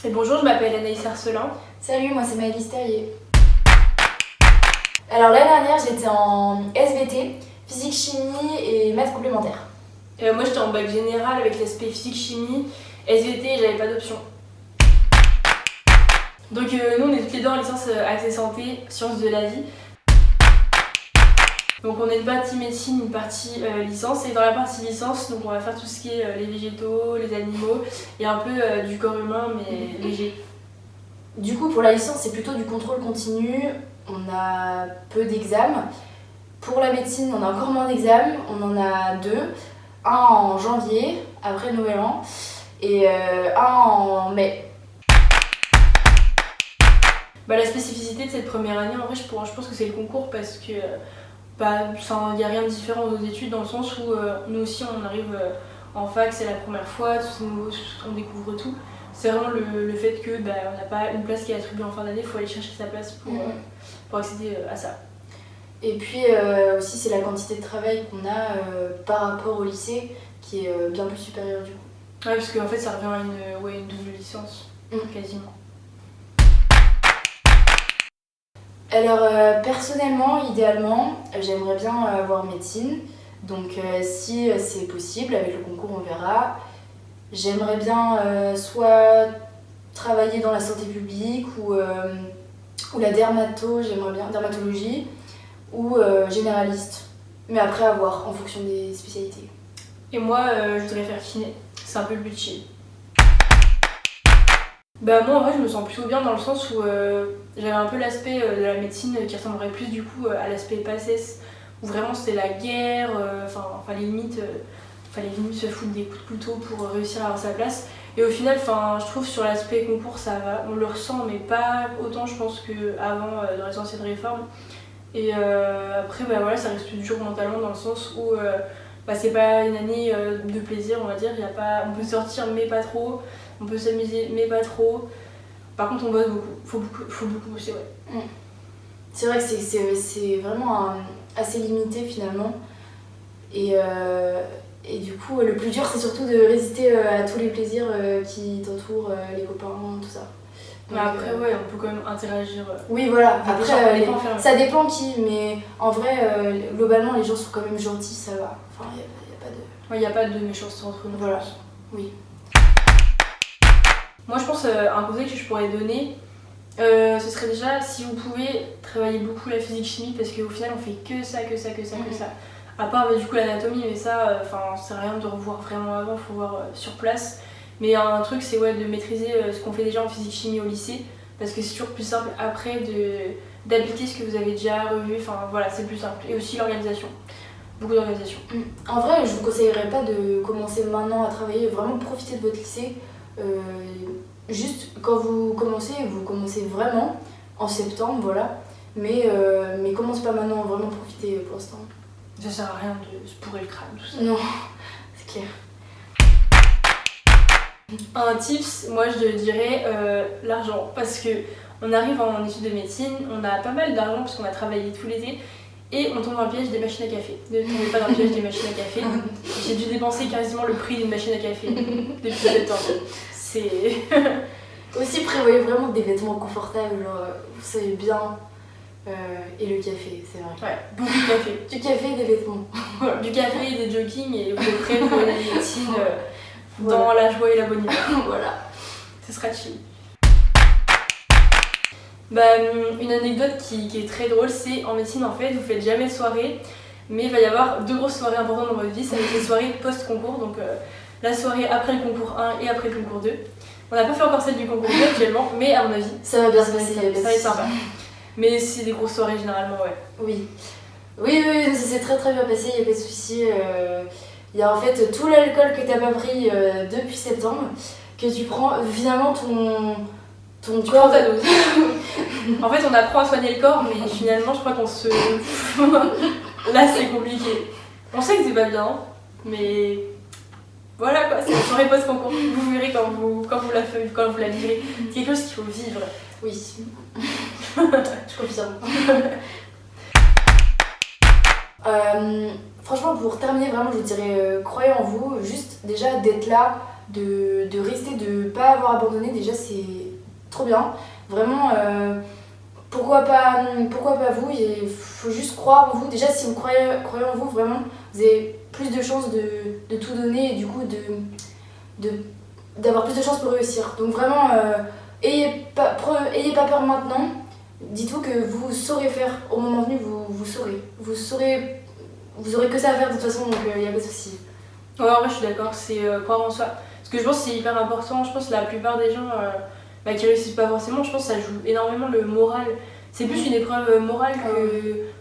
Et bonjour, je m'appelle Anaïs Arcelin. Salut, moi c'est Maëlys Terrier. Alors l'année dernière j'étais en SVT, physique, chimie et maths complémentaires. Moi j'étais en bac général avec l'aspect physique-chimie, SVT et j'avais pas d'option. Donc nous on est toutes les deux en licence accès santé, sciences de la vie. Donc on est une partie médecine, une partie licence, et dans la partie licence, donc on va faire tout ce qui est les végétaux, les animaux et un peu du corps humain mais léger. Du coup pour la licence c'est plutôt du contrôle continu, on a peu d'examens. Pour la médecine on a encore moins d'examens, on en a deux, un en janvier après le Nouvel An et un en mai. La spécificité de cette première année, en vrai, je pense que c'est le concours parce que il n'y a rien de différent aux études dans le sens où nous aussi on arrive en fac, c'est la première fois, tout c'est nouveau, on découvre tout. C'est vraiment le fait que on n'a pas une place qui est attribuée en fin d'année, il faut aller chercher sa place pour accéder à ça. Et puis aussi c'est la quantité de travail qu'on a par rapport au lycée qui est bien plus supérieure du coup. Ouais, parce qu'en fait ça revient à une double licence, quasiment. Alors personnellement, idéalement, j'aimerais bien avoir médecine. Donc si c'est possible, avec le concours on verra. J'aimerais bien soit travailler dans la santé publique ou la dermatologie ou généraliste. Mais après à voir en fonction des spécialités. Et moi je voudrais faire kiné, c'est un peu le but chill. Moi en vrai je me sens plutôt bien dans le sens où j'avais un peu l'aspect de la médecine qui ressemblerait plus du coup à l'aspect PACES où vraiment c'était la guerre, fallait limite se foutre des coups de couteau pour réussir à avoir sa place. Et au final je trouve sur l'aspect concours ça va, on le ressent mais pas autant je pense qu'avant dans les anciennes réformes. Et après ça reste dur mentalement dans le sens où c'est pas une année de plaisir on va dire, on peut sortir mais pas trop. On peut s'amuser, mais pas trop. Par contre, on bosse beaucoup. Faut beaucoup bosser, ouais. C'est vrai que c'est vraiment assez limité finalement. Et du coup, le plus dur, c'est surtout de résister à tous les plaisirs qui t'entourent, les copains, tout ça. Donc, après, on peut quand même interagir. Oui, voilà. Après, ça dépend qui, mais en vrai, globalement, les gens sont quand même gentils, ça va. Enfin, il n'y a pas de méchanceté entre nous. Voilà, oui. Moi je pense un conseil que je pourrais donner, ce serait déjà si vous pouvez travailler beaucoup la physique-chimie parce qu'au final on fait que ça. À part du coup l'anatomie, mais ça c'est rien de revoir vraiment avant, faut voir sur place. Mais un truc c'est de maîtriser ce qu'on fait déjà en physique-chimie au lycée parce que c'est toujours plus simple après d'appliquer ce que vous avez déjà revu, c'est plus simple. Et aussi l'organisation. Beaucoup d'organisation. En vrai, je vous conseillerais pas de commencer maintenant à travailler, vraiment profiter de votre lycée. Juste quand vous commencez vraiment en septembre, voilà. Mais commence pas maintenant, vraiment profiter pour l'instant. Ça sert à rien de se pourrir le crâne, tout ça. Non, c'est clair. Un tips, moi je dirais l'argent, parce que on arrive en études de médecine, on a pas mal d'argent parce qu'on a travaillé tout l'été. Et on tombe dans le piège des machines à café. Ne tombez pas dans le piège des machines à café. J'ai dû dépenser quasiment le prix d'une machine à café depuis 7 ans. C'est... Aussi prévoyez vraiment des vêtements confortables, genre vous savez bien. Et le café, c'est vrai. Ouais, beaucoup de café. Du café et des vêtements. Voilà, du café et des joggings et vous êtes prêts pour la médecine dans la joie et la bonne humeur. Voilà. Ce sera chill. Une anecdote qui est très drôle, c'est en médecine en fait, vous faites jamais de soirée, mais il va y avoir 2 grosses soirées importantes dans votre vie, ça va être les soirées post-concours, donc la soirée après le concours 1 et après le concours 2. On n'a pas fait encore celle du concours 2 actuellement, mais à mon avis, ça va bien se passer, ça va être sympa. Mais c'est des grosses soirées généralement, ouais. Oui, ça s'est très très bien passé, il n'y a pas de souci. Il y a en fait tout l'alcool que t'as pas pris depuis septembre, que tu prends, finalement ton corps. Ta dose. En fait, on apprend à soigner le corps, mais finalement, je crois qu'on se. Là, c'est compliqué. On sait que c'est pas bien, mais voilà quoi, c'est la soirée post-concours. Vous verrez quand vous la vivrez. C'est quelque chose qu'il faut vivre. Oui. Je confirme. Franchement, pour terminer, vraiment, je dirais croyez en vous. Juste déjà d'être là de rester, de pas avoir abandonné, déjà c'est trop bien. Vraiment, pourquoi pas vous, il faut juste croire en vous. Déjà si vous croyez en vous, vraiment, vous avez plus de chances de tout donner et du coup d'avoir plus de chances pour réussir. Donc vraiment, ayez pas peur maintenant. Dites-vous que vous saurez faire au moment venu, vous saurez. Vous aurez que ça à faire de toute façon, donc il n'y a pas de souci. Ouais, en vrai, je suis d'accord, c'est croire en soi. Parce que je pense que c'est hyper important. Je pense que la plupart des gens qui réussissent pas forcément, je pense que ça joue énormément le moral. C'est plus une épreuve morale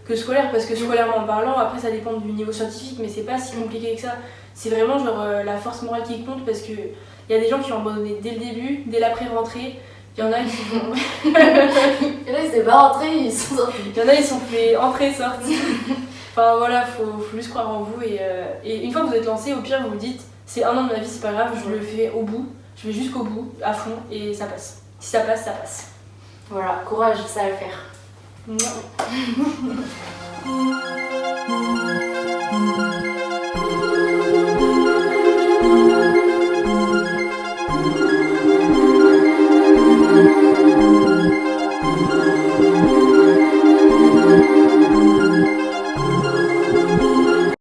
que scolaire, parce que scolairement parlant, après ça dépend du niveau scientifique, mais c'est pas si compliqué que ça. C'est vraiment genre la force morale qui compte, parce que il y a des gens qui ont abandonné dès le début, dès l'après-rentrée. Il y en a qui vont. Et là, ils étaient pas rentrés, ils sont sortis. Il y en a, ils sont fait entrer, sortir. Enfin voilà, faut juste croire en vous. Et une fois que vous êtes lancé, au pire, vous vous dites c'est 1 an de ma vie, c'est pas grave, je le fais au bout. Je vais jusqu'au bout, à fond, et ça passe. Si ça passe, ça passe. Voilà, courage, ça va le faire. Mouah.